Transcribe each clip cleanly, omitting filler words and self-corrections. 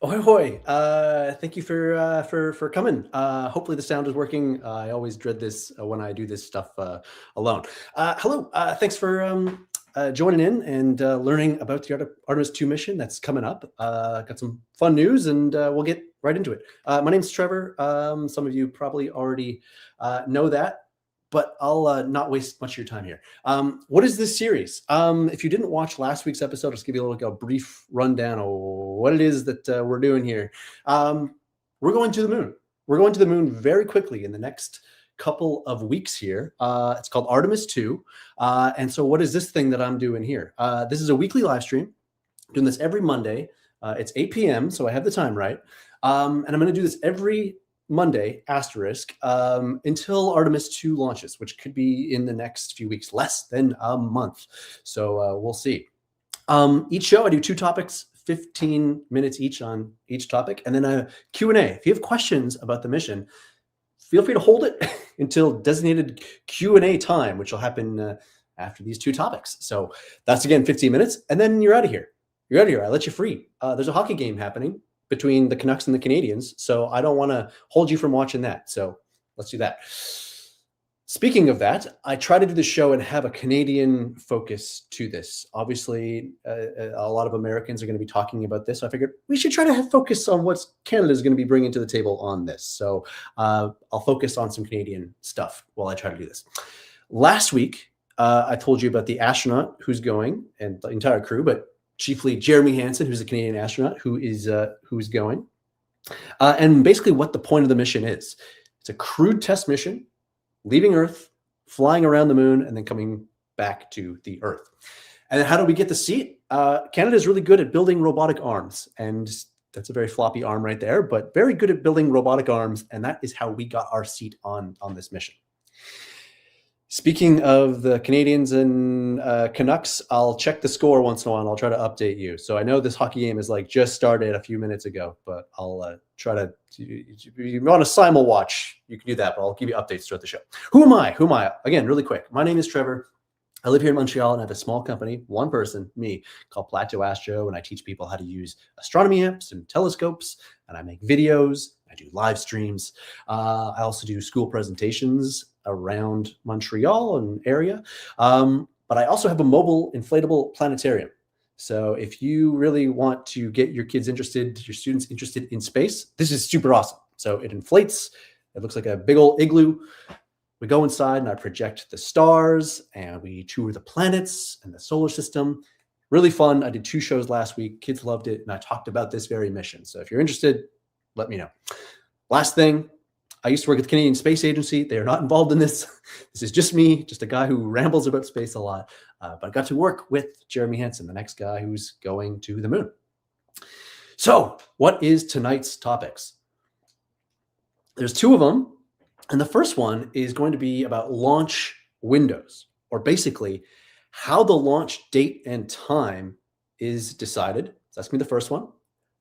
Ahoy, hoy. Thank you for coming. Hopefully the sound is working. I always dread this when I do this stuff alone. Hello. Thanks for joining in and learning about the Artemis II mission that's coming up. Got some fun news, and we'll get right into it. My name's Trevor. Some of you probably already know that, but I'll not waste much of your time here. What is this series? If you didn't watch last week's episode, I'll just give you a brief rundown of what it is that we're doing here. We're going to the moon. We're going to the moon very quickly in the next couple of weeks here. It's called Artemis II. And so what is this thing that I'm doing here? This is a weekly live stream. I'm doing this every Monday. It's 8 p.m., so I have the time right. And I'm going to do this every Monday, asterisk, until Artemis II launches, which could be in the next few weeks, less than a month. So we'll see. Each show, I do 2 topics, 15 minutes each on each topic, and then a Q&A. If you have questions about the mission, feel free to hold it until designated Q&A time, which will happen after these 2 topics. So that's, again, 15 minutes, and then you're out of here. You're out of here. I let you free. There's a hockey game happening between the Canucks and the Canadians, so I don't want to hold you from watching that. So let's do that. Speaking of that, I try to do the show and have a Canadian focus to this. Obviously, a lot of Americans are going to be talking about this. So I figured we should try to have focus on what Canada is going to be bringing to the table on this. So I'll focus on some Canadian stuff while I try to do this. Last week, I told you about the astronaut who's going and the entire crew, but chiefly Jeremy Hansen, who's a Canadian astronaut who's going, and basically what the point of the mission is. It's a crewed test mission, leaving Earth, flying around the moon, and then coming back to the Earth. And how do we get the seat? Canada is really good at building robotic arms, and that's a very floppy arm right there, but very good at building robotic arms, and that is how we got our seat on this mission. Speaking of the Canadians and Canucks, I'll check the score once in a while, and I'll try to update you. So I know this hockey game is like just started a few minutes ago, but I'll try to, if you want to simul watch, you can do that, but I'll give you updates throughout the show. Who am I? Again, really quick. My name is Trevor. I live here in Montreal, and I have a small company, one person, me, called Plateau Astro, and I teach people how to use astronomy apps and telescopes, and I make videos. I do live streams. I also do school presentations around Montreal and area. But I also have a mobile inflatable planetarium. So if you really want to get your kids interested, your students interested in space, this is super awesome. So it inflates. It looks like a big old igloo. We go inside and I project the stars and we tour the planets and the solar system. Really fun. I did 2 shows last week. Kids loved it. And I talked about this very mission. So if you're interested, let me know. Last thing, I used to work at the Canadian Space Agency. They are not involved in this. This is just me, just a guy who rambles about space a lot. But I got to work with Jeremy Hansen, the next guy who's going to the moon. So what is tonight's topics? There's 2 of them. And the first one is going to be about launch windows, or basically how the launch date and time is decided. So that's going to be the first one.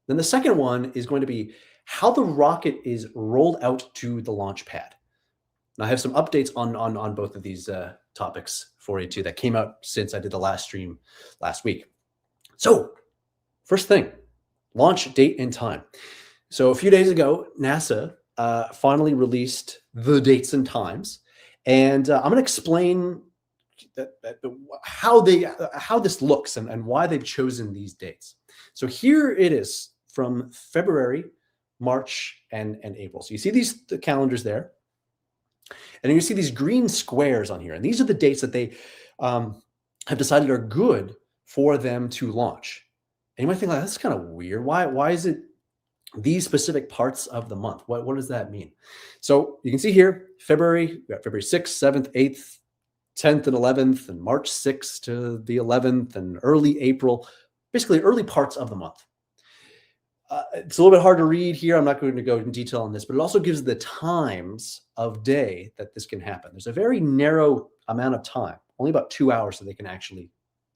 Then the second one is going to be how the rocket is rolled out to the launch pad. And I have some updates on both of these topics for you too that came out since I did the last stream last week. So first thing, launch date and time. So a few days ago, NASA finally released the dates and times. And I'm going to explain how this looks and why they've chosen these dates. So here it is from February, March, and April. So you see the calendars there. And you see these green squares on here. And these are the dates that they have decided are good for them to launch. And you might think, like, that's kind of weird. Why is it these specific parts of the month? What does that mean? So you can see here, February, we got February 6th, 7th, 8th, 10th, and 11th, and March 6th to the 11th, and early April, basically early parts of the month. It's a little bit hard to read here. I'm not going to go in detail on this, but it also gives the times of day that this can happen. There's a very narrow amount of time, only about 2 hours, so they can actually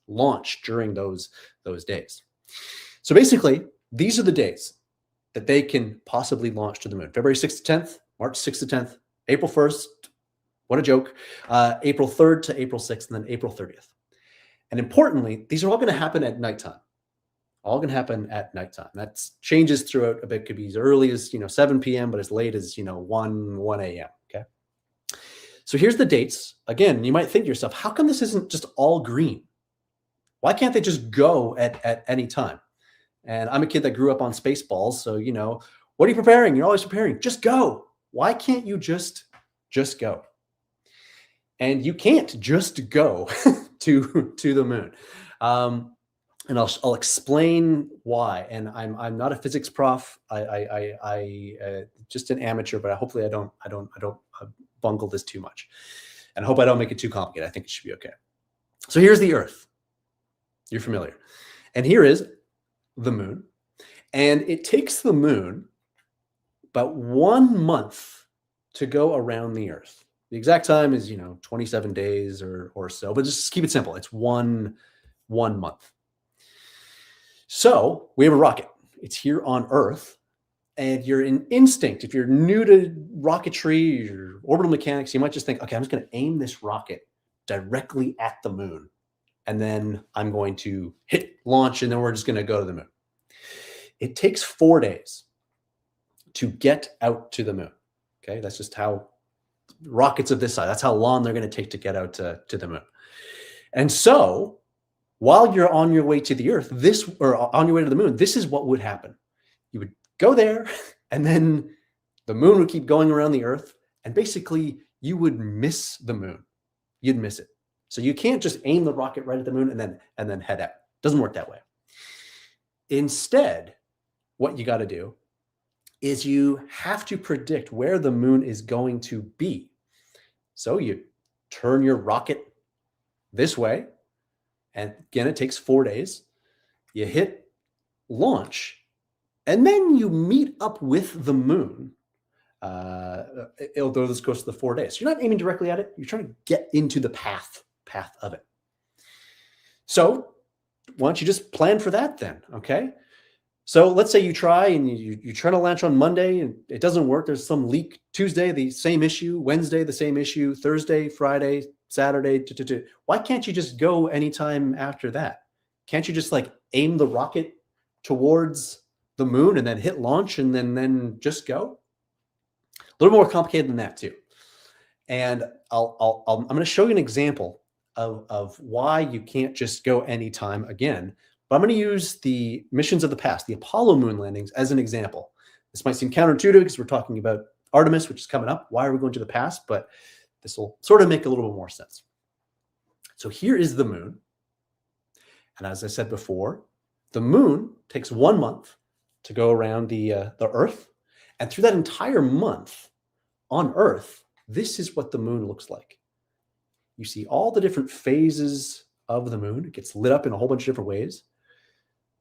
launch during those days. So basically, these are the days that they can possibly launch to the moon. February 6th to 10th, March 6th to 10th, April 1st, what a joke, April 3rd to April 6th, and then April 30th. And importantly, these are all going to happen at nighttime. All can happen at nighttime. That changes throughout a bit. Could be as early as 7 p.m., but as late as 1 a.m. Okay. So here's the dates. Again, you might think to yourself, how come this isn't just all green? Why can't they just go at any time? And I'm a kid that grew up on Spaceballs, so what are you preparing? You're always preparing. Just go. Why can't you just go? And you can't just go to the moon. And I'll explain why. And I'm not a physics prof. I just an amateur, but hopefully I don't bungle this too much. And I hope I don't make it too complicated. I think it should be okay. So here's the Earth. You're familiar. And here is the moon. And it takes the moon about 1 month to go around the Earth. The exact time is 27 days or so, but just keep it simple. It's one month. So we have a rocket. It's here on Earth, and you're in instinct. If you're new to rocketry or orbital mechanics, you might just think, okay, I'm just going to aim this rocket directly at the moon, and then I'm going to hit launch, and then we're just going to go to the moon. It takes 4 days to get out to the moon. Okay, that's just how rockets of this size, that's how long they're going to take to get out to the moon. And so while you're on your way to the Earth, or on your way to the moon, this is what would happen. You would go there, and then the moon would keep going around the Earth, and basically you would miss the moon. You'd miss it. So you can't just aim the rocket right at the moon and then head out. Doesn't work that way. Instead, what you got to do is you have to predict where the moon is going to be. So you turn your rocket this way, and again, it takes 4 days. You hit launch, and then you meet up with the moon. Although this goes to the 4 days. So you're not aiming directly at it. You're trying to get into the path of it. So why don't you just plan for that then, okay? So let's say you try and you try to launch on Monday and it doesn't work. There's some leak. Tuesday, the same issue. Wednesday, the same issue. Thursday, Friday, Saturday. Why can't you just go anytime after that? Can't you just aim the rocket towards the moon and then hit launch and then just go? A little more complicated than that too. And I'm going to show you an example of why you can't just go anytime again. But I'm going to use the missions of the past, the Apollo moon landings, as an example. This might seem counterintuitive because we're talking about Artemis, which is coming up. Why are we going to the past? But this will sort of make a little bit more sense. So here is the moon. And as I said before, the moon takes 1 month to go around the Earth. And through that entire month on Earth, this is what the moon looks like. You see all the different phases of the moon. It gets lit up in a whole bunch of different ways.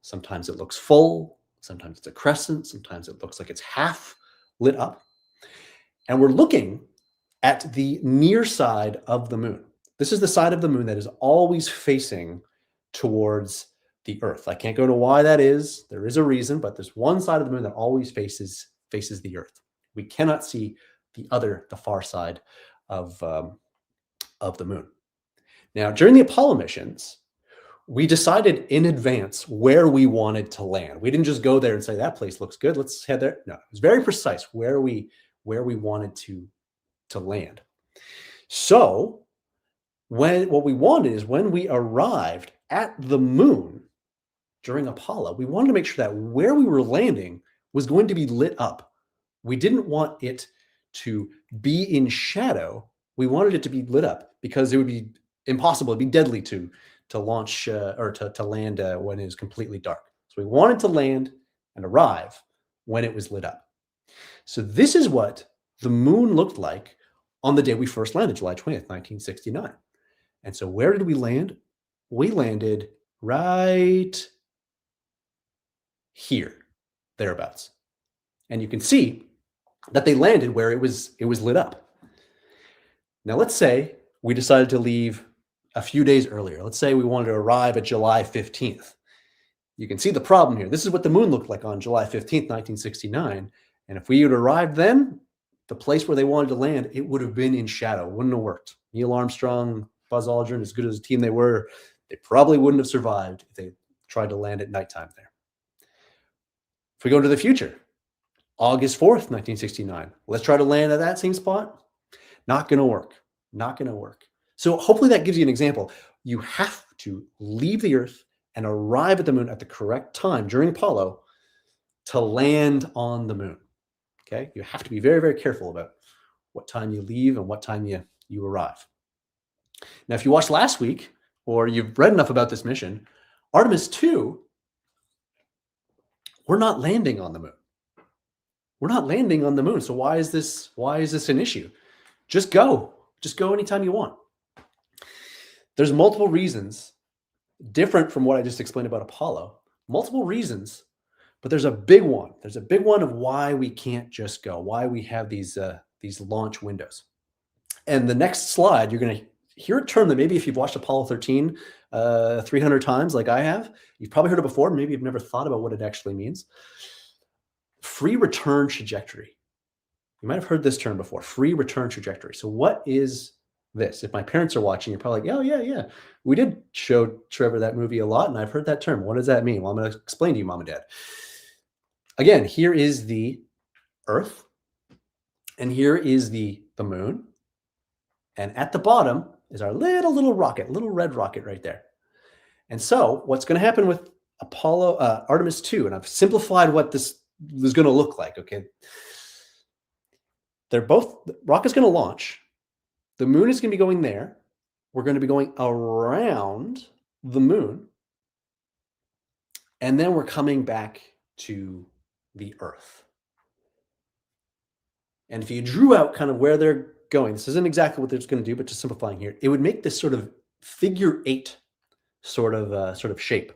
Sometimes it looks full. Sometimes it's a crescent. Sometimes it looks like it's half lit up. And we're looking at the near side of the moon. This is the side of the moon that is always facing towards the Earth. I can't go into why that is. There is a reason, but there's one side of the moon that always faces the Earth. We cannot see the far side of the moon. Now, during the Apollo missions, we decided in advance where we wanted to land. We didn't just go there and say, that place looks good, let's head there. No, it was very precise where we wanted to land. So what we wanted is when we arrived at the moon during Apollo, we wanted to make sure that where we were landing was going to be lit up. We didn't want it to be in shadow. We wanted it to be lit up because it would be impossible. It'd be deadly to launch or to land when it is completely dark. So we wanted to land and arrive when it was lit up. So this is what the moon looked like on the day we first landed, July 20th, 1969. And so where did we land? We landed right here, thereabouts. And you can see that they landed where it was lit up. Now let's say we decided to leave a few days earlier. Let's say we wanted to arrive at July 15th. You can see the problem here. This is what the moon looked like on July 15th, 1969. And if we had arrived then, the place where they wanted to land, it would have been in shadow. Wouldn't have worked. Neil Armstrong, Buzz Aldrin, as good as a team they were, they probably wouldn't have survived if they tried to land at nighttime there. If we go into the future, August 4th, 1969, let's try to land at that same spot. Not going to work. Not going to work. So hopefully that gives you an example. You have to leave the Earth and arrive at the moon at the correct time during Apollo to land on the moon. Okay? You have to be very, very careful about what time you leave and what time you arrive. Now, if you watched last week or you've read enough about this mission, Artemis II, we're not landing on the moon. We're not landing on the moon. So why is this an issue? Just go. Just go anytime you want. There's multiple reasons, different from what I just explained about Apollo. Multiple reasons, but there's a big one. There's a big one of why we can't just go, why we have these launch windows. And the next slide, you're going to hear a term that maybe if you've watched Apollo 13 300 times like I have, you've probably heard it before. Maybe you've never thought about what it actually means. Free return trajectory. You might have heard this term before, free return trajectory. So what is this? If my parents are watching, you're probably like, oh, yeah. We did show Trevor that movie a lot, and I've heard that term. What does that mean? Well, I'm going to explain to you, Mom and Dad. Again, here is the Earth, and here is the moon. And at the bottom is our little rocket, little red rocket right there. And so what's going to happen with Artemis II, and I've simplified what this is going to look like, okay? The rocket's going to launch. The moon is going to be going there. We're going to be going around the moon. And then we're coming back to the Earth. And if you drew out kind of where they're going, this isn't exactly what they're going to do, but just simplifying here, it would make this sort of figure 8 sort of shape.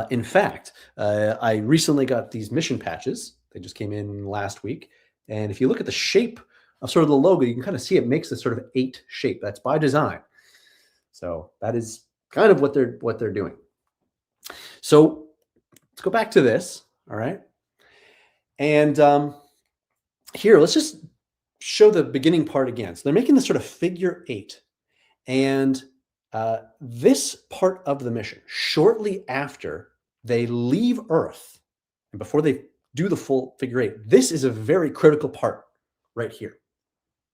In fact, I recently got these mission patches. They just came in last week. And if you look at the shape of sort of the logo, you can kind of see it makes this sort of 8 shape. That's by design. So that is kind of what they're doing. So let's go back to this. All right. And here, let's just show the beginning part again. So they're making this sort of figure 8. And this part of the mission, shortly after they leave Earth and before they do the full figure 8, this is a very critical part right here.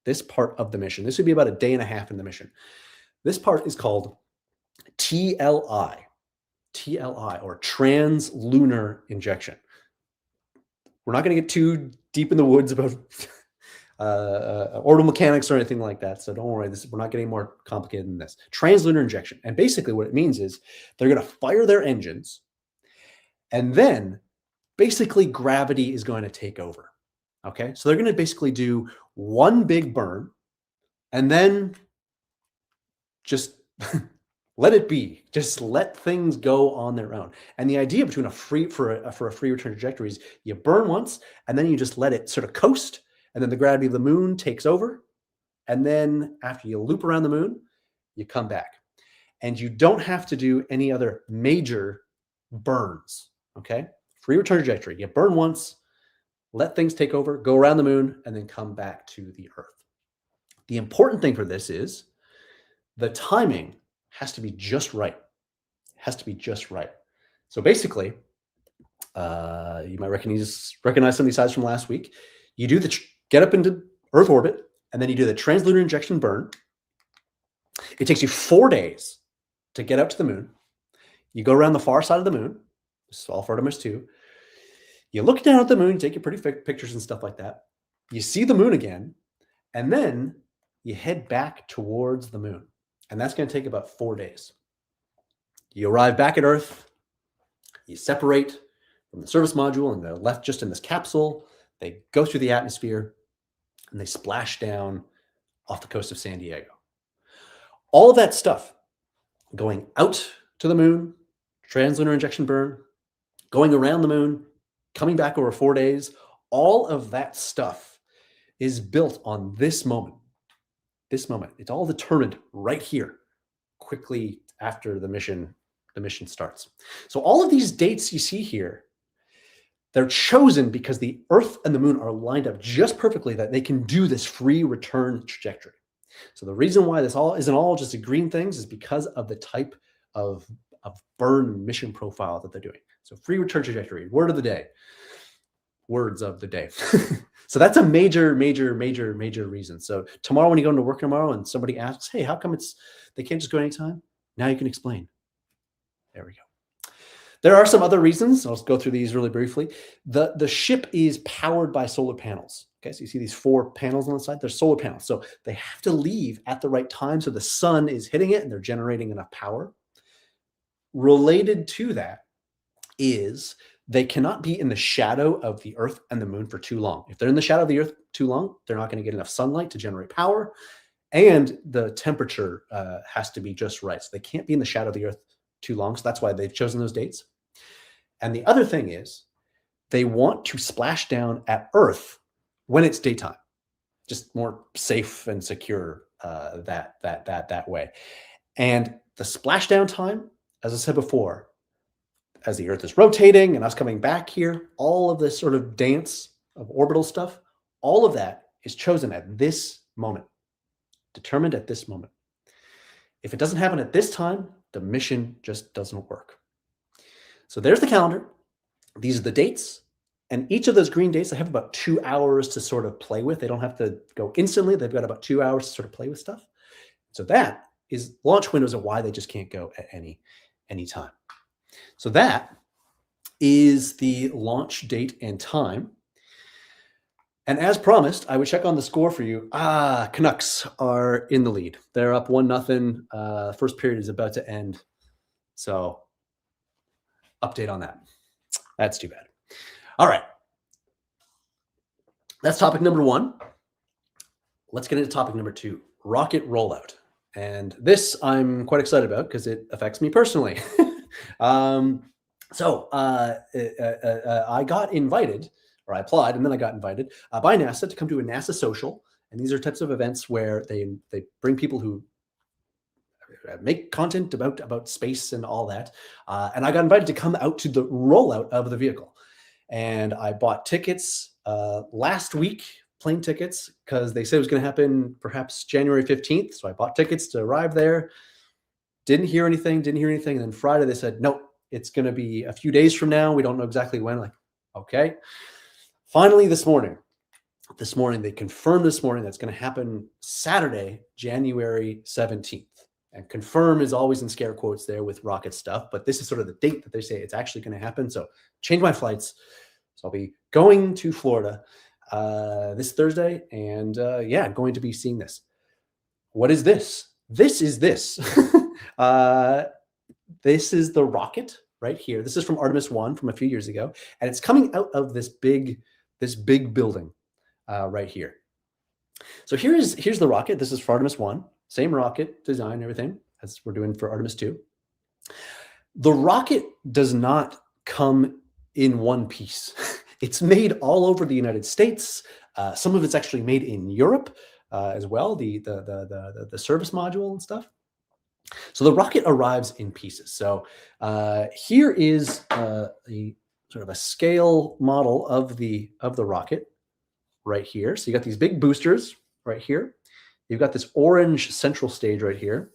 This part of the mission. This would be about a day and a half in the mission. This part is called TLI, or translunar injection. We're not going to get too deep in the woods about orbital mechanics or anything like that. So don't worry, we're not getting more complicated than this. Translunar injection. And basically what it means is they're going to fire their engines, and then basically gravity is going to take over. Okay. So they're going to basically do one big burn and then just let it be. Just let things go on their own. And the idea between a free return trajectory is you burn once and then you just let it sort of coast, and then the gravity of the moon takes over. And then after you loop around the moon, you come back. And you don't have to do any other major burns. Okay? Free return trajectory. You burn once, let things take over, go around the moon, and then come back to the Earth. The important thing for this is the timing has to be just right. It has to be just right. So basically, you might recognize some of these slides from last week. You do get up into Earth orbit, and then you do the translunar injection burn. It takes you 4 days to get up to the moon. You go around the far side of the moon. This is all for Artemis II. You look down at the moon, take your pretty pictures and stuff like that. You see the moon again, and then you head back towards the moon. And that's going to take about 4 days. You arrive back at Earth. You separate from the service module, and they're left just in this capsule. They go through the atmosphere, and they splash down off the coast of San Diego. All of that stuff, going out to the moon, translunar injection burn, going around the moon, coming back over 4 days, all of that stuff is built on this moment. This moment. It's all determined right here, quickly after the mission starts. So all of these dates you see here, they're chosen because the Earth and the moon are lined up just perfectly that they can do this free return trajectory. So the reason why this all isn't all just a green things is because of the type of burn mission profile that they're doing. So free return trajectory, word of the day, words of the day. So that's a major reason. So tomorrow when you go into work tomorrow and somebody asks, hey, how come they can't just go anytime? Now you can explain. There we go. There are some other reasons. I'll just go through these really briefly. The ship is powered by solar panels. Okay, so you see these 4 panels on the side. They're solar panels. So they have to leave at the right time so the sun is hitting it and they're generating enough power. Related to that is they cannot be in the shadow of the Earth and the moon for too long. If they're in the shadow of the Earth too long, they're not going to get enough sunlight to generate power. And the temperature has to be just right. So they can't be in the shadow of the Earth too long. So that's why they've chosen those dates. And the other thing is they want to splash down at Earth when it's daytime, just more safe and secure that way. And the splashdown time, as I said before, as the Earth is rotating and us coming back here, all of this sort of dance of orbital stuff, all of that is chosen at this moment, determined at this moment. If it doesn't happen at this time, the mission just doesn't work. So there's the calendar. These are the dates. And each of those green dates, they have about 2 hours to sort of play with. They don't have to go instantly. They've got about 2 hours to sort of play with stuff. So that is launch windows of why they just can't go at any time. So that is the launch date and time. And as promised, I would check on the score for you. Canucks are in the lead. They're up 1-0. First period is about to end. So update on that. That's too bad. All right. That's topic number 1. Let's get into topic number 2, rocket rollout. And this I'm quite excited about because it affects me personally. I got invited, or I applied, and then I got invited by NASA to come to a NASA social. And these are types of events where they bring people who make content about space and all that. And I got invited to come out to the rollout of the vehicle. And I bought tickets last week, plane tickets, because they said it was going to happen perhaps January 15th. So I bought tickets to arrive there. Didn't hear anything. And then Friday they said, nope, it's going to be a few days from now. We don't know exactly when. Like, okay. Finally, this morning, they confirmed this morning that's going to happen Saturday, January 17th. And confirm is always in scare quotes there with rocket stuff, but this is sort of the date that they say it's actually going to happen. So change my flights. So I'll be going to Florida this Thursday and going to be seeing this. What is this? This is this. This is the rocket right here. This is from Artemis I from a few years ago. And it's coming out of this big building right here. So here's the rocket. This is for Artemis I. Same rocket design, everything, as we're doing for Artemis II. The rocket does not come in one piece. It's made all over the United States. Some of it's actually made in Europe as well, the service module and stuff. So the rocket arrives in pieces. So here is the sort of a scale model of the rocket right here. So you got these big boosters right here. You've got this orange central stage right here.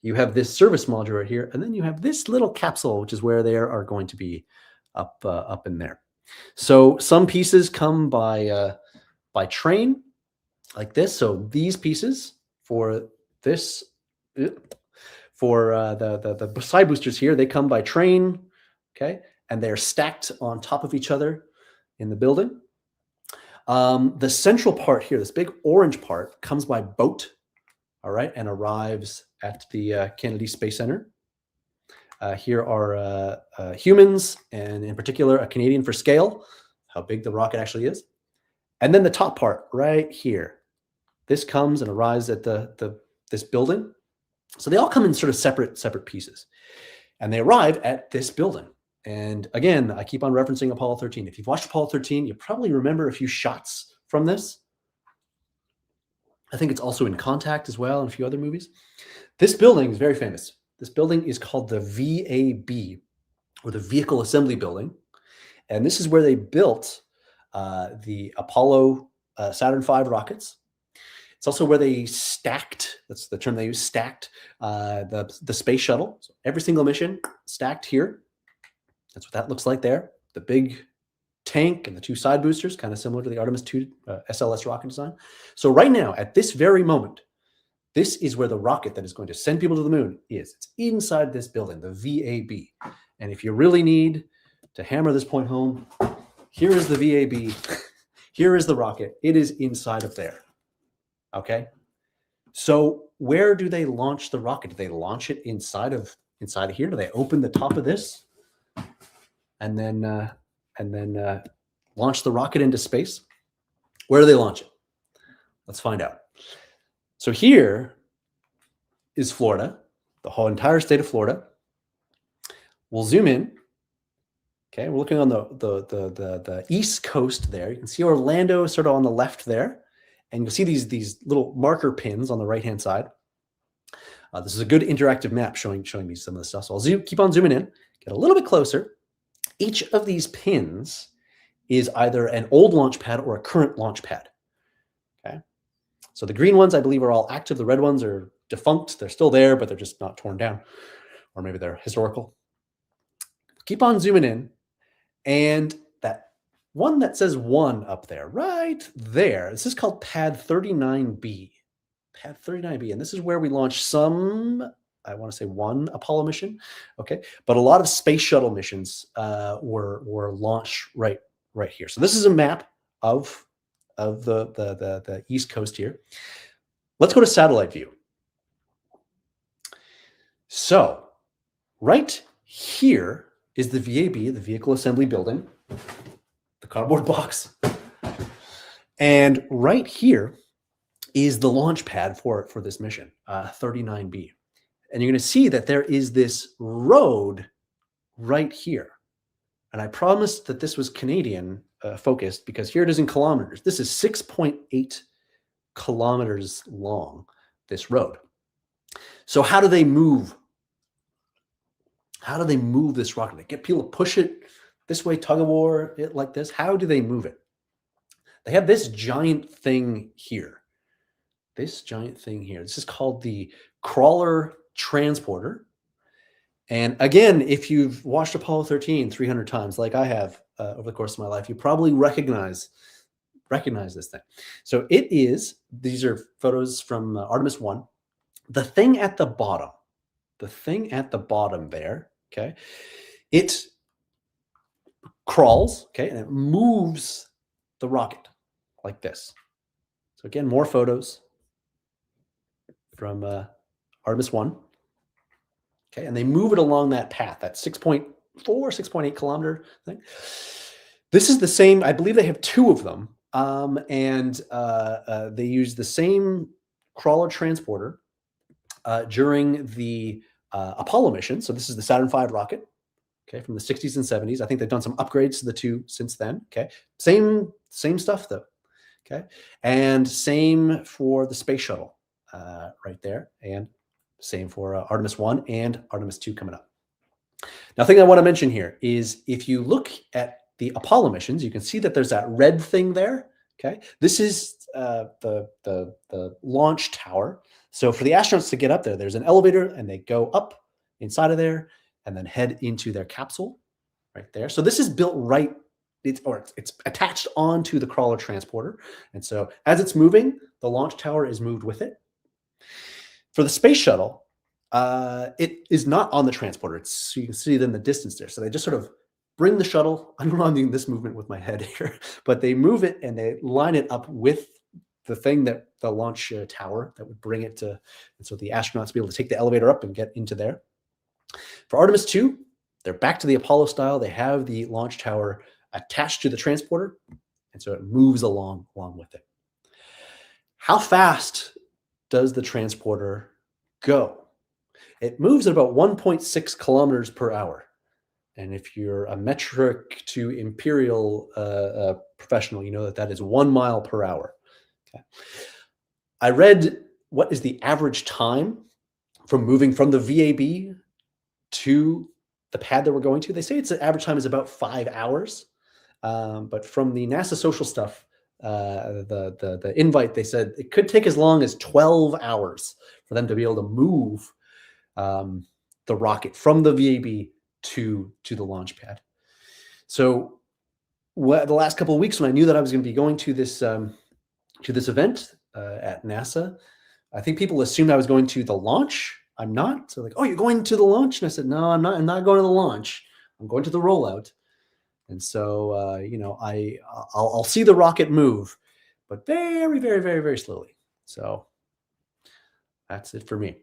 You have this service module right here. And then you have this little capsule, which is where they are going to be up in there. So some pieces come by train like this. So these pieces for this, for the side boosters here, they come by train, okay? And they're stacked on top of each other in the building. The central part here, this big orange part, comes by boat, all right, and arrives at the Kennedy Space Center. Here are humans, and in particular, a Canadian for scale, how big the rocket actually is. And then the top part right here, this comes and arrives at this building. So they all come in sort of separate pieces, and they arrive at this building. And again, I keep on referencing Apollo 13. If you've watched Apollo 13, you probably remember a few shots from this. I think it's also in Contact as well and a few other movies. This building is very famous. This building is called the VAB, or the Vehicle Assembly Building. And this is where they built the Apollo Saturn V rockets. It's also where they stacked, that's the term they use, stacked the space shuttle. So every single mission stacked here. That's what that looks like there. The big tank and the 2 side boosters, kind of similar to the Artemis II SLS rocket design. So right now, at this very moment, this is where the rocket that is going to send people to the moon is. It's inside this building, the VAB. And if you really need to hammer this point home, here is the VAB. Here is the rocket. It is inside of there. Okay. So where do they launch the rocket? Do they launch it inside of here? Do they open the top of this and then launch the rocket into space? Where do they launch it? Let's find out. So here is Florida, the whole entire state of Florida. We'll zoom in. Okay, we're looking on the east coast there. You can see Orlando sort of on the left there. And you'll see these little marker pins on the right-hand side. This is a good interactive map showing me some of the stuff. So I'll keep on zooming in, get a little bit closer. Each of these pins is either an old launch pad or a current launch pad. Okay. So the green ones, I believe, are all active. The red ones are defunct. They're still there, but they're just not torn down. Or maybe they're historical. Keep on zooming in. And that one that says 1 up there, right there, this is called Pad 39B. Pad 39B. And this is where we launched some, I want to say 1 Apollo mission. Okay. But a lot of space shuttle missions were launched right here. So this is a map of the East Coast here. Let's go to satellite view. So right here is the VAB, the Vehicle Assembly Building, the cardboard box. And right here is the launch pad for this mission, 39B. And you're going to see that there is this road right here. And I promised that this was Canadian focused because here it is in kilometers. This is 6.8 kilometers long, this road. So how do they move? How do they move this rocket? They get people to push it this way, tug of war, it like this. How do they move it? They have this giant thing here. This giant thing here. This is called the crawler transporter. And again, if you've watched Apollo 13 300 times, like I have over the course of my life, you probably recognize this thing. So it is, these are photos from Artemis I. The thing at the bottom there, okay, it crawls, okay, and it moves the rocket like this. So again, more photos from Artemis I. Okay, and they move it along that path, that 6.4, 6.8 kilometer thing. This is the same, I believe they have 2 of them, and they use the same crawler transporter during the Apollo mission. So this is the Saturn V rocket, okay, from the 60s and 70s. I think they've done some upgrades to the 2 since then, okay. Same stuff though, okay. And same for the space shuttle right there, and same for Artemis I and Artemis II coming up. Now, the thing I want to mention here is if you look at the Apollo missions, you can see that there's that red thing there, okay. This is the launch tower. So for the astronauts to get up there, there's an elevator and they go up inside of there and then head into their capsule right there. So this is built right, it's attached onto the crawler transporter. And so as it's moving, the launch tower is moved with it. For the space shuttle, it is not on the transporter. So you can see it in the distance there. So they just sort of bring the shuttle, I'm doing this movement with my head here, but they move it and they line it up with the thing that the launch tower that would bring it to, and so the astronauts be able to take the elevator up and get into there. For Artemis II, they're back to the Apollo style. They have the launch tower attached to the transporter, and so it moves along with it. How fast does the transporter go? It moves at about 1.6 kilometers per hour. And if you're a metric to imperial professional, you know that is 1 mile per hour. Okay. I read what is the average time from moving from the VAB to the pad that we're going to. They say the average time is about 5 hours. But from the NASA social stuff, the invite, they said it could take as long as 12 hours for them to be able to move the rocket from the VAB to the launch pad. So the last couple of weeks, when I knew that I was going to be going to this event at NASA, I think people assumed I was going to the launch. I'm not. So like, oh, you're going to the launch? And I said, no, I'm not. I'm not going to the launch. I'm going to the rollout. And so, I'll see the rocket move, but very, very, very, very slowly. So that's it for me.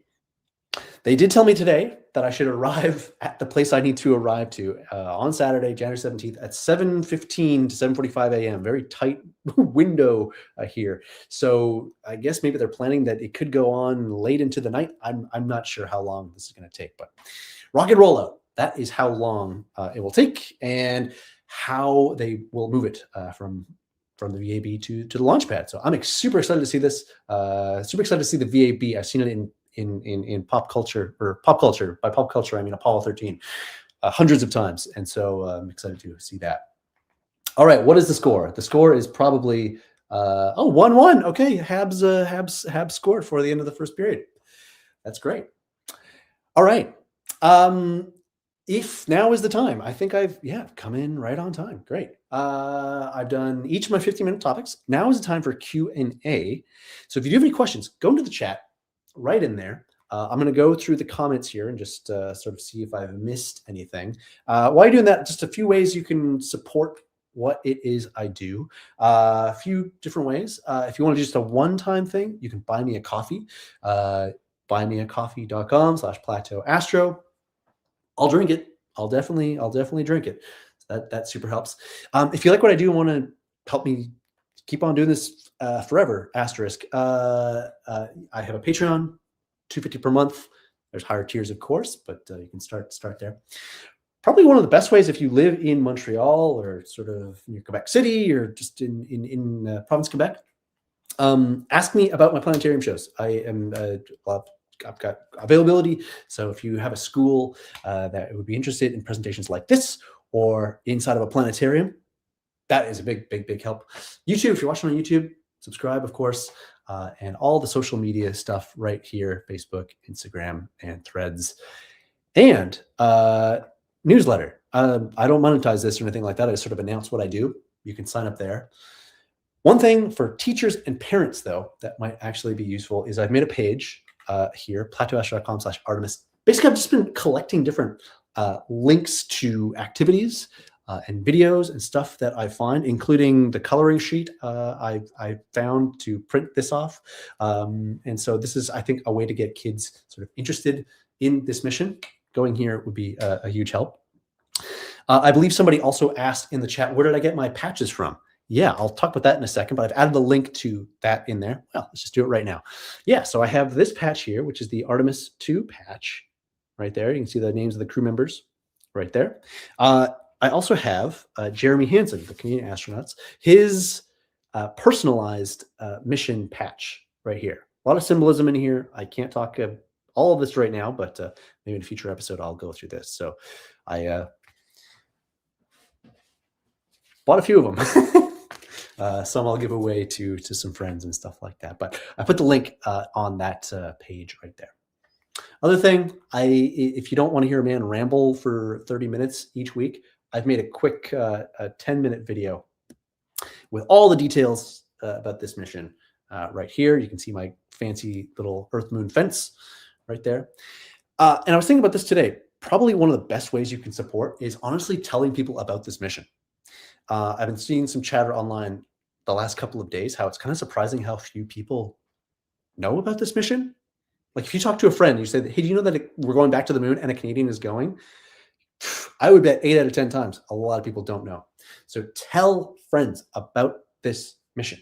They did tell me today that I should arrive at the place I need to arrive to on Saturday, January 17th at 7:15 to 7:45 a.m. Very tight window here. So I guess maybe they're planning that it could go on late into the night. I'm not sure how long this is going to take, but rocket rollout, that is how long it will take and how they will move it from the VAB to the launch pad. So I'm super excited to see this. Super excited to see the VAB. I've seen it in pop culture, or pop culture. By pop culture, I mean Apollo 13, hundreds of times. And so I'm excited to see that. All right, what is the score? The score is probably 1-1. Okay, Habs scored for the end of the first period. That's great. All right. If now is the time, I think I've come in right on time. Great. I've done each of my 15-minute topics. Now is the time for Q&A. So if you do have any questions, go into the chat right in there. I'm going to go through the comments here and just sort of see if I've missed anything. While you're doing that, just a few ways you can support what it is I do. A few different ways. If you want to do just a one-time thing, you can buy me a coffee. buymeacoffee.com/plateauastro. I'll drink it. I'll definitely drink it. That super helps. If you like what I do and want to help me keep on doing this forever, asterisk, I have a Patreon, $2.50 per month. There's higher tiers, of course, but you can start there. Probably one of the best ways if you live in Montreal or sort of near Quebec City or just in province Quebec. Ask me about my planetarium shows. I've got availability. So if you have a school that would be interested in presentations like this or inside of a planetarium, that is a big help. YouTube, if you're watching on YouTube, subscribe, of course, and all the social media stuff right here, Facebook, Instagram, and Threads. And newsletter. I don't monetize this or anything like that. I sort of announce what I do. You can sign up there. One thing for teachers and parents, though, that might actually be useful is I've made a page here, plateauastro.com/Artemis. Basically, I've just been collecting different links to activities and videos and stuff that I find, including the coloring sheet I found to print this off. And so this is, I think, a way to get kids sort of interested in this mission. Going here would be a huge help. I believe somebody also asked in the chat, where did I get my patches from? Yeah, I'll talk about that in a second, but I've added a link to that in there. Well, let's just do it right now. Yeah, so I have this patch here, which is the Artemis II patch right there. You can see the names of the crew members right there. I also have Jeremy Hansen, the Canadian astronauts, his personalized mission patch right here. A lot of symbolism in here. I can't talk all of this right now, but maybe in a future episode, I'll go through this. So I bought a few of them. Some I'll give away to some friends and stuff like that. But I put the link on that page right there. Other thing, if you don't want to hear a man ramble for 30 minutes each week, I've made a quick 10-minute video with all the details about this mission right here. You can see my fancy little Earth-Moon fence right there. And I was thinking about this today. Probably one of the best ways you can support is honestly telling people about this mission. I've been seeing some chatter online the last couple of days, how it's kind of surprising how few people know about this mission. Like if you talk to a friend, you say, hey, do you know that we're going back to the moon and a Canadian is going? I would bet 8 out of 10 times a lot of people don't know. So tell friends about this mission.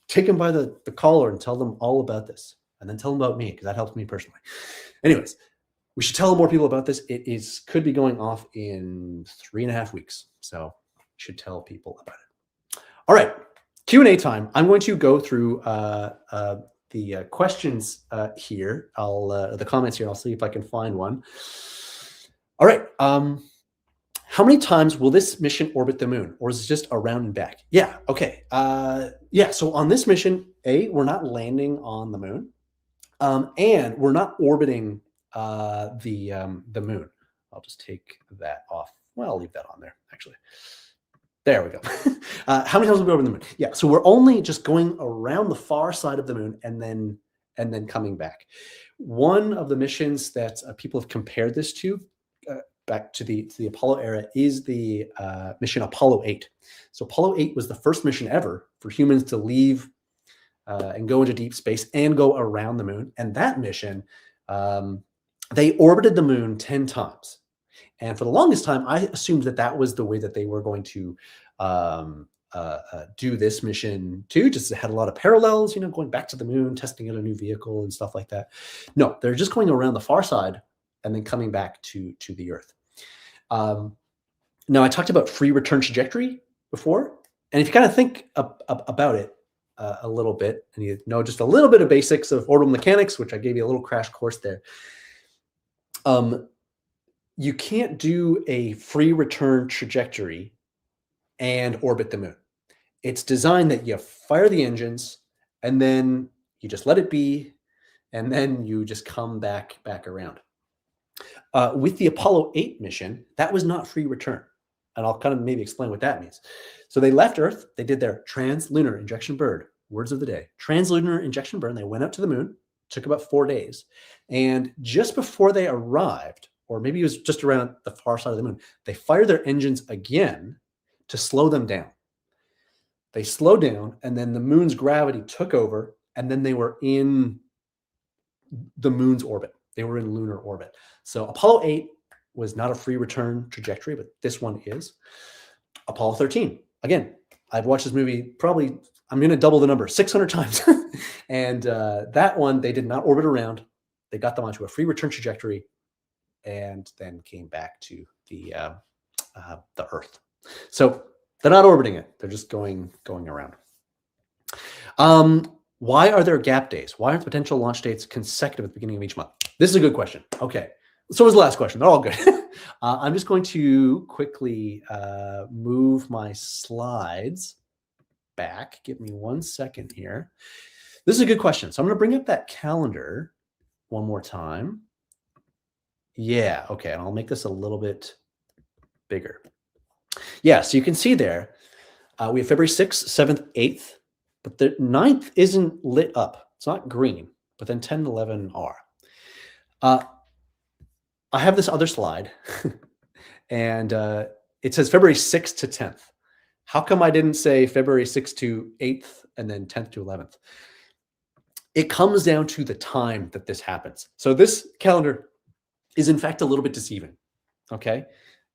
Take them by the collar and tell them all about this. And then tell them about me, because that helps me personally. Anyways, we should tell more people about this. It could be going off in 3.5 weeks. So you should tell people about it. All right, Q&A time. I'm going to go through the questions here. The comments here. I'll see if I can find one. All right. How many times will this mission orbit the moon, or is it just around and back? Yeah, okay. Yeah, so on this mission, we're not landing on the moon, and we're not orbiting the moon. I'll just take that off. Well, I'll leave that on there, actually. There we go. How many times will we orbit the moon? Yeah, so we're only just going around the far side of the moon and then coming back. One of the missions that people have compared this to, back to the Apollo era, is the mission Apollo 8. So Apollo 8 was the first mission ever for humans to leave and go into deep space and go around the moon. And that mission, they orbited the moon 10 times. And for the longest time, I assumed that was the way that they were going to do this mission too. Just had a lot of parallels, going back to the moon, testing out a new vehicle and stuff like that. No, they're just going around the far side and then coming back to the Earth. Now, I talked about free return trajectory before. And if you kind of think about it a little bit, and you know just a little bit of basics of orbital mechanics, which I gave you a little crash course there, you can't do a free return trajectory and orbit the moon. It's designed that you fire the engines and then you just let it be, and then you just come back around. With the Apollo 8 mission, that was not free return. And I'll kind of maybe explain what that means. So they left Earth, they did their translunar injection burn, words of the day, translunar injection burn. They went up to the moon, took about 4 days. And just before they arrived, or maybe it was just around the far side of the moon, they fired their engines again to slow them down. They slowed down, and then the moon's gravity took over, and then they were in the moon's orbit. They were in lunar orbit. So Apollo 8 was not a free return trajectory, but this one is. Apollo 13, again, I've watched this movie probably, I'm going to double the number, 600 times. And that one, they did not orbit around. They got them onto a free return trajectory and then came back to the Earth. So they're not orbiting it. They're just going around. Why are there gap days? Why aren't potential launch dates consecutive at the beginning of each month? This is a good question. Okay. So was the last question. They're all good. I'm just going to quickly move my slides back. Give me 1 second here. This is a good question. So I'm going to bring up that calendar one more time. Yeah. Okay. And I'll make this a little bit bigger. Yeah. So you can see there, we have February 6th, 7th, 8th, but the 9th isn't lit up. It's not green, but then 10 and 11 are. I have this other slide, and it says February 6th to 10th. How come I didn't say February 6th to 8th and then 10th to 11th? It comes down to the time that this happens. So this calendar is in fact a little bit deceiving, okay?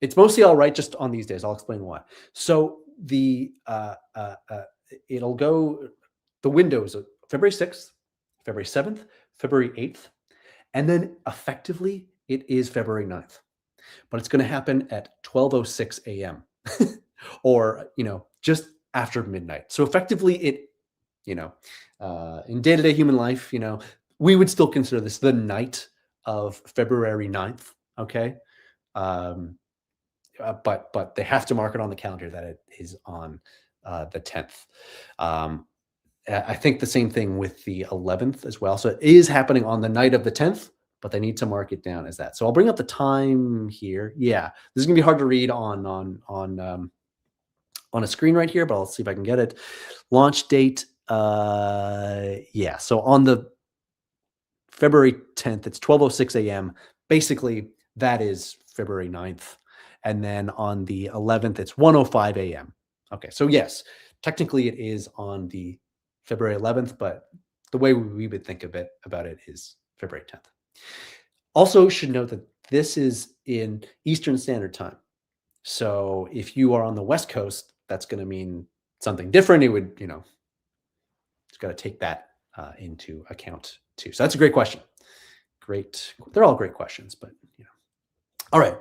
It's mostly all right just on these days. I'll explain why. So it'll go, the windows of February 6th, February 7th, February 8th, and then effectively it is February 9th, but it's going to happen at 12:06 a.m. or, just after midnight. So effectively it, in day-to-day human life, we would still consider this the night of February 9th. Okay. But they have to mark it on the calendar that it is on the 10th. I think the same thing with the 11th as well. So it is happening on the night of the 10th, but they need to mark it down as that. So I'll bring up the time here. Yeah, this is gonna be hard to read on a screen right here, but I'll see if I can get it. Launch date. Yeah. So on the February 10th, it's 12:06 a.m. Basically, that is February 9th. And then on the 11th, it's 1:05 a.m. Okay. So yes, technically it is on the February 11th, but the way we would think about it is February 10th. Also should note that this is in Eastern Standard Time. So if you are on the West Coast, that's going to mean something different. It would, just got to take that into account too. So that's a great question. Great. They're all great questions, but all right.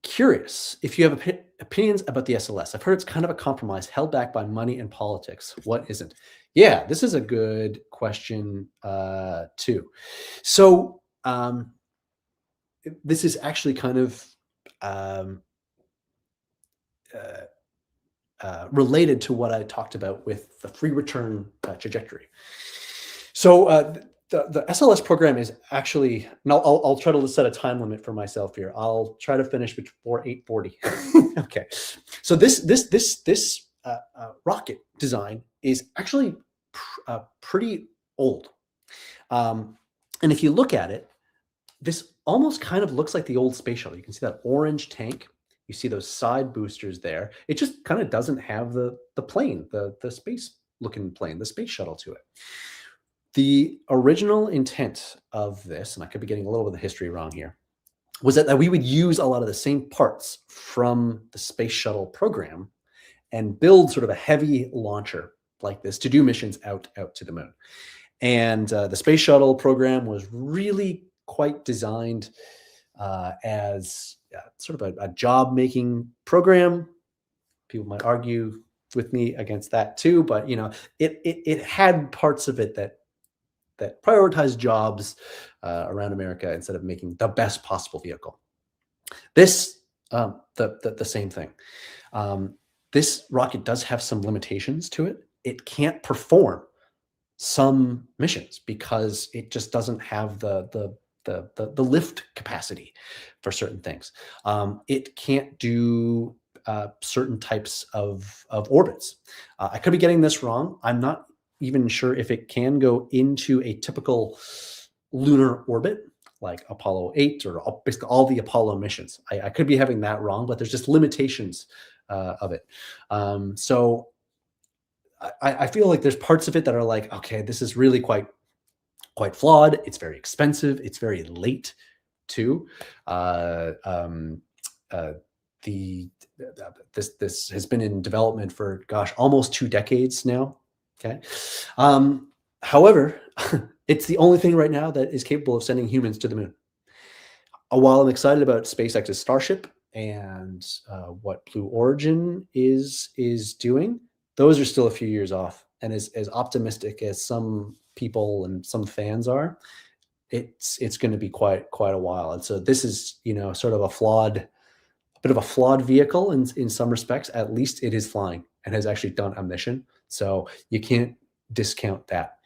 Curious if you have opinions about the SLS. I've heard it's kind of a compromise held back by money and politics. What isn't? Yeah, this is a good question too. So this is actually kind of um, related to what I talked about with the free return trajectory. So the SLS program is actually, and I'll try to set a time limit for myself here. I'll try to finish before 8:40. Okay, so this rocket design is actually pretty old, and if you look at it, this almost kind of looks like the old space shuttle. You can see that orange tank. You see those side boosters there. It just kind of doesn't have the plane, the space looking plane, the space shuttle to it. The original intent of this, and I could be getting a little bit of the history wrong here, was that we would use a lot of the same parts from the space shuttle program and build sort of a heavy launcher like this to do missions out to the moon. And the space shuttle program was really quite designed as sort of a job-making program. People might argue with me against that too, but it had parts of it that prioritized jobs around America instead of making the best possible vehicle. This the same thing. This rocket does have some limitations to it. It can't perform some missions because it just doesn't have the lift capacity for certain things. It can't do certain types of orbits. I could be getting this wrong. I'm not even sure if it can go into a typical lunar orbit like Apollo 8 or basically all the Apollo missions. I could be having that wrong, but there's just limitations of it. So I feel like there's parts of it that are like, okay, this is really quite flawed. It's very expensive. It's very late too. This has been in development for, gosh, almost 2 decades now. Okay. However, it's the only thing right now that is capable of sending humans to the moon. While I'm excited about SpaceX's Starship and what Blue Origin is doing, those are still a few years off. And as optimistic as some people and some fans are, it's going to be quite a while. And so this is, sort of a bit of a flawed vehicle in some respects. At least it is flying and has actually done a mission. So you can't discount that.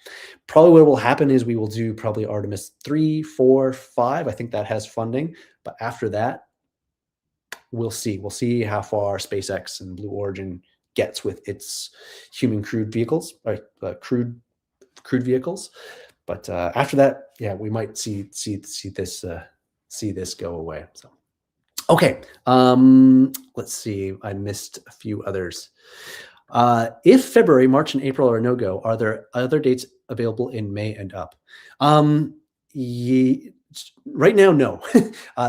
Probably what will happen is we will do probably Artemis 3, 4, 5. I think that has funding. But after that, we'll see. We'll see how far SpaceX and Blue Origin gets with its human crewed vehicles, or crewed vehicles. But after that, yeah, we might see this go away. So, okay, let's see. I missed a few others. If February, March, and April are no-go, are there other dates available in May and up? Right now, no.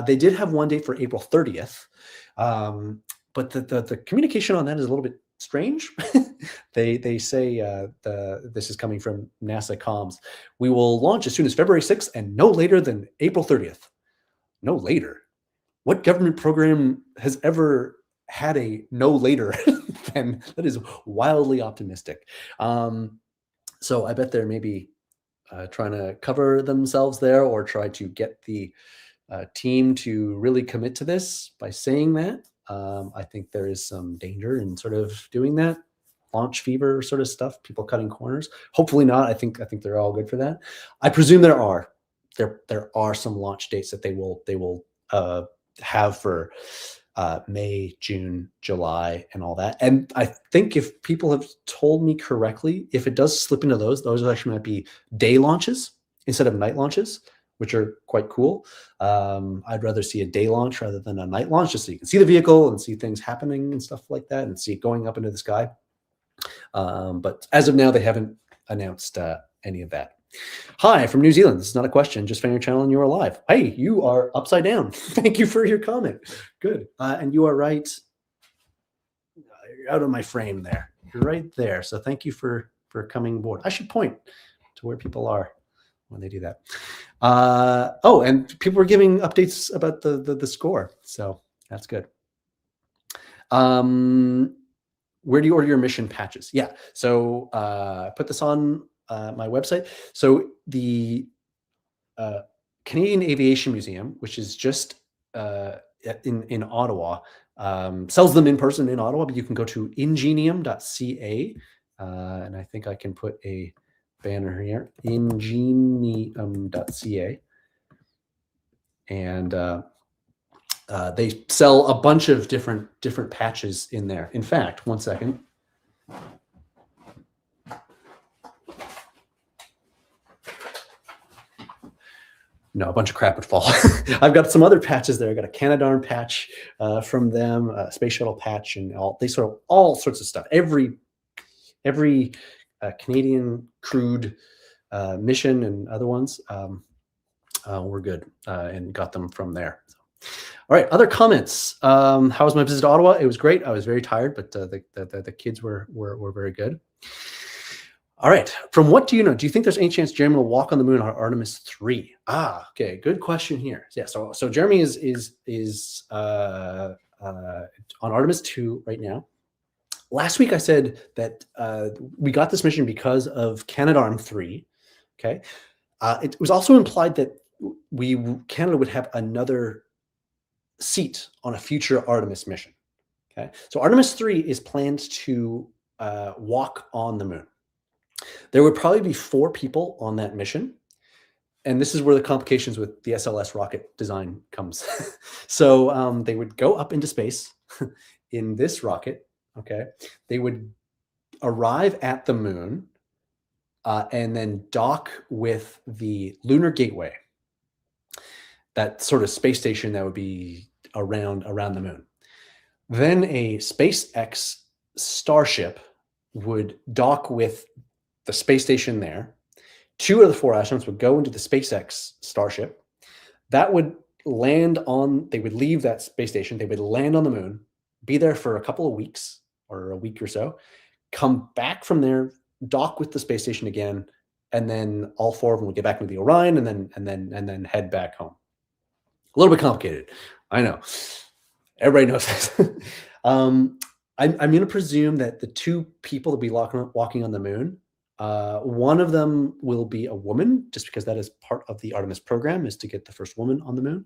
They did have one date for April 30th, but the communication on that is a little bit strange. They say this is coming from NASA comms. We will launch as soon as February 6th and no later than April 30th. No later. What government program has ever had a no later than that? Is wildly optimistic. So I bet they're maybe trying to cover themselves there, or try to get the team to really commit to this by saying that. I think there is some danger in sort of doing that. Launch fever sort of stuff, people cutting corners. Hopefully not. I think they're all good for that. I presume there are some launch dates that they will have for May, June, July, and all that. And I think if people have told me correctly, if it does slip into those actually might be day launches instead of night launches, which are quite cool. I'd rather see a day launch rather than a night launch, just so you can see the vehicle and see things happening and stuff like that, and see it going up into the sky. But as of now, they haven't announced any of that. Hi, from New Zealand. This is not a question, just found your channel and you're alive. Hey, you are upside down. Thank you for your comment. Good. And you are right. You're out of my frame there. You're right there. So thank you for coming aboard. I should point to where people are when they do that. Oh, and people were giving updates about the score. So that's good. Where do you order your mission patches? Yeah. So put this on my website. So the Canadian Aviation Museum, which is just in Ottawa. Sells them in person in Ottawa, but you can go to ingenium.ca. And I think I can put a banner here, ingenium.ca. And they sell a bunch of different patches in there. In fact, one second. No, a bunch of crap would fall. I've got some other patches there. I got a Canadarm patch from them, a space shuttle patch, and all sorts of stuff. Every Canadian crewed mission and other ones were good and got them from there. So. All right, other comments. How was my visit to Ottawa? It was great. I was very tired, but the kids were very good. All right. From what do you know? Do you think there's any chance Jeremy will walk on the moon on Artemis II? Okay. Good question here. Yeah. So Jeremy is on Artemis II right now. Last week I said that we got this mission because of Canadarm3. Okay. It was also implied that Canada would have another seat on a future Artemis mission. Okay. So Artemis III is planned to walk on the moon. There would probably be 4 people on that mission. And this is where the complications with the SLS rocket design comes. So they would go up into space in this rocket. Okay. They would arrive at the moon and then dock with the Lunar Gateway, that sort of space station that would be around the moon. Then a SpaceX Starship would dock with the space station there. 2 of the 4 astronauts would go into the SpaceX Starship. That would land on, they would leave that space station. They would land on the moon, be there for a couple of weeks or a week or so, come back from there, dock with the space station again, and then all 4 of them would get back into the Orion and then head back home. A little bit complicated, I know. Everybody knows this. I'm going to presume that the 2 people that will be walking on the moon, one of them will be a woman, just because that is part of the Artemis program, is to get the first woman on the moon.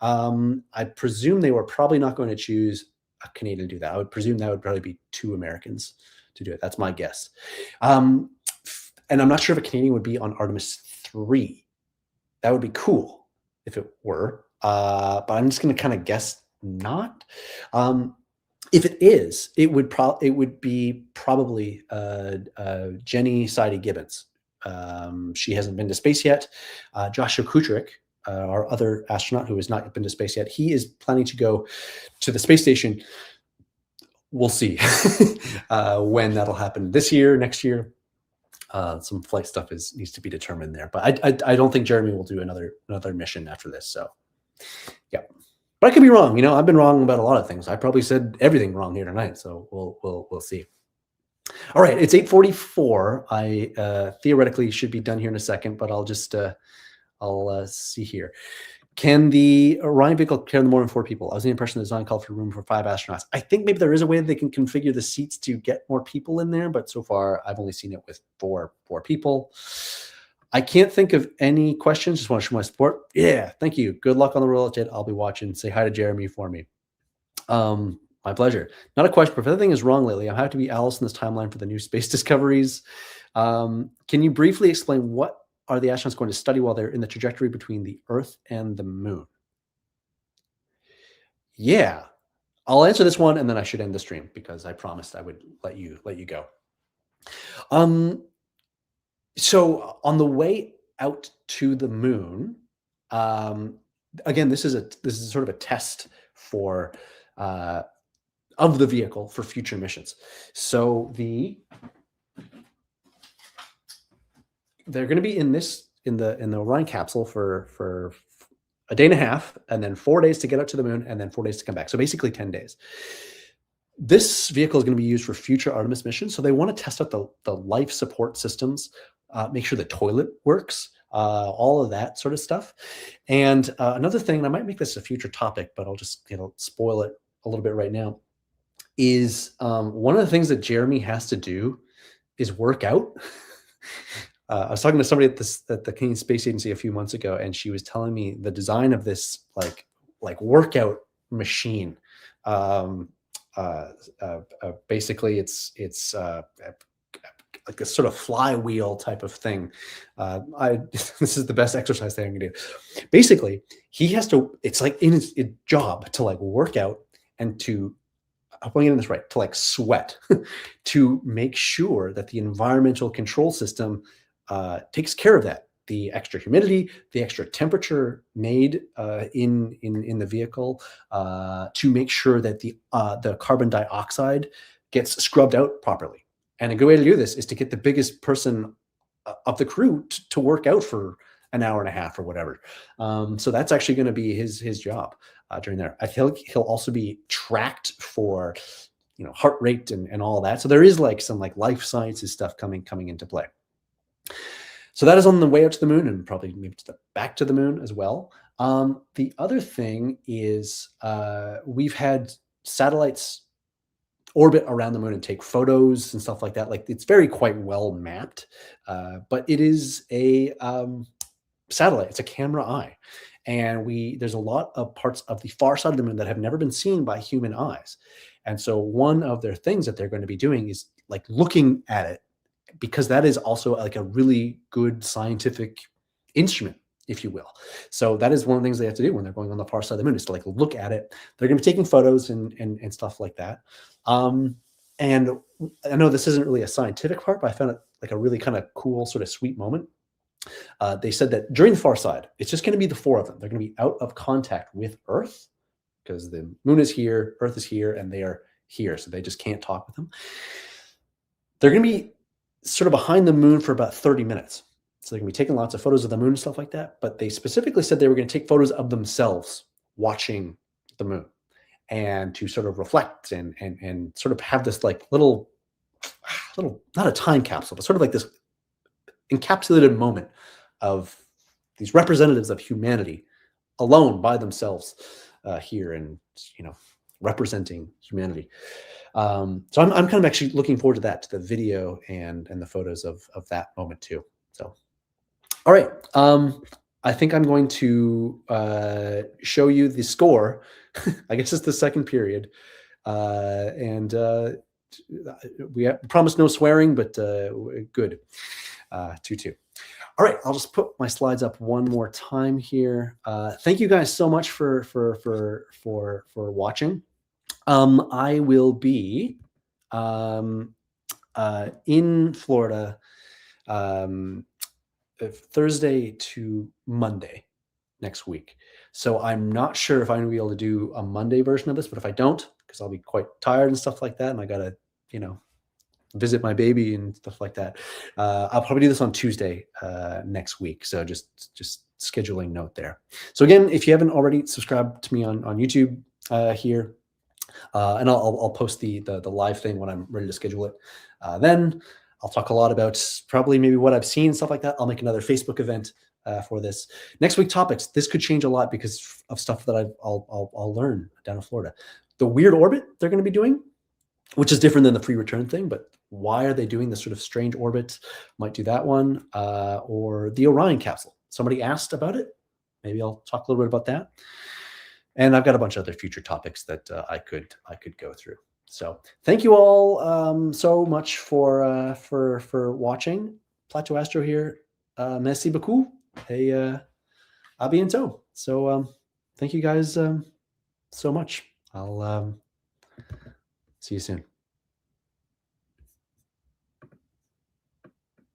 I presume they were probably not going to choose a Canadian to do that. I would presume that would probably be 2 Americans to do it. That's my guess. And I'm not sure if a Canadian would be on Artemis 3. That would be cool if it were, but I'm just going to kind of guess not. If it is, it would be probably Jenny Sidey-Gibbons. She hasn't been to space yet. Joshua Kutrick, our other astronaut who has not yet been to space yet, he is planning to go to the space station. We'll see when that'll happen, this year, next year. Some flight stuff needs to be determined there, but I don't think Jeremy will do another mission after this. So, yeah. But I could be wrong. I've been wrong about a lot of things. I probably said everything wrong here tonight. So we'll see. All right, it's 8:44. I theoretically should be done here in a second, but I'll just I'll see here. Can the Orion vehicle carry more than 4 people? I was in the impression the design called for room for 5 astronauts. I think maybe there is a way that they can configure the seats to get more people in there, but so far I've only seen it with four people. I can't think of any questions. Just want to show my support. Yeah, thank you. Good luck on the rollout, Jet. I'll be watching. Say hi to Jeremy for me. My pleasure. Not a question, but if anything is wrong lately, I'm happy to be Alice in this timeline for the new space discoveries. Can you briefly explain what are the astronauts going to study while they're in the trajectory between the Earth and the moon? Yeah, I'll answer this one and then I should end the stream because I promised I would let you go. So on the way out to the moon, again, this is sort of a test for of the vehicle for future missions. So they're going to be in the Orion capsule for a day and a half, and then 4 days to get out to the moon, and then 4 days to come back. So basically 10 days. This vehicle is going to be used for future Artemis missions. So they want to test out the life support systems, make sure the toilet works, all of that sort of stuff. And another thing, and I might make this a future topic, but I'll just spoil it a little bit right now, is one of the things that Jeremy has to do is work out. I was talking to somebody at the Canadian Space Agency a few months ago, and she was telling me the design of this like workout machine. Um, Basically, it's like a sort of flywheel type of thing. I This is the best exercise thing I can do. Basically, he has to. It's like in his job to like work out and to, I'm getting this right, to like sweat to make sure that the environmental control system takes care of that. The extra humidity, the extra temperature made in the vehicle, to make sure that the carbon dioxide gets scrubbed out properly. And a good way to do this is to get the biggest person of the crew to work out for an hour and a half or whatever. So that's actually going to be his job during there. I feel like he'll also be tracked for, heart rate and all that. So there is like some like life sciences stuff coming into play. So that is on the way out to the moon, and probably maybe back to the moon as well. The other thing is we've had satellites orbit around the moon and take photos and stuff like that. Like, it's very quite well mapped, but it is a satellite. It's a camera eye, and there's a lot of parts of the far side of the moon that have never been seen by human eyes. And so one of their things that they're going to be doing is like looking at it, because that is also like a really good scientific instrument, if you will. So that is one of the things they have to do when they're going on the far side of the moon, is to like look at it. They're going to be taking photos and stuff like that. And I know this isn't really a scientific part, but I found it like a really kind of cool, sort of sweet moment. They said that during the far side, it's just going to be the four of them. They're going to be out of contact with Earth, because the moon is here, Earth is here, and they are here. So they just can't talk with them. They're going to be sort of behind the moon for about 30 minutes. So they're going to be taking lots of photos of the moon and stuff like that. But they specifically said they were going to take photos of themselves watching the moon, and to sort of reflect and sort of have this like little, not a time capsule, but sort of like this encapsulated moment of these representatives of humanity alone by themselves here, and representing humanity. So I'm kind of actually looking forward to that, to the video and the photos of that moment too. So, all right. I think I'm going to show you the score. I guess it's the second period. And we promised no swearing, but good. 2-2. All right, I'll just put my slides up one more time here. Thank you guys so much for watching. I will be in Florida Thursday to Monday next week. So I'm not sure if I'm going to be able to do a Monday version of this, but if I don't, because I'll be quite tired and stuff like that, and I got to, visit my baby and stuff like that, I'll probably do this on Tuesday next week. So just scheduling note there. So again, if you haven't already subscribed to me on YouTube here, and I'll post the live thing when I'm ready to schedule it. Then I'll talk a lot about probably maybe what I've seen, stuff like that. I'll make another Facebook event for this. Next week topics. This could change a lot because of stuff that I'll learn down in Florida. The weird orbit they're going to be doing, which is different than the free return thing, but why are they doing this sort of strange orbit? Might do that one, or the Orion capsule. Somebody asked about it. Maybe I'll talk a little bit about that. And I've got a bunch of other future topics that I could go through. So thank you all so much for watching. Plateau Astro here. Merci beaucoup. Hey, à bientôt. So thank you guys so much. I'll see you soon.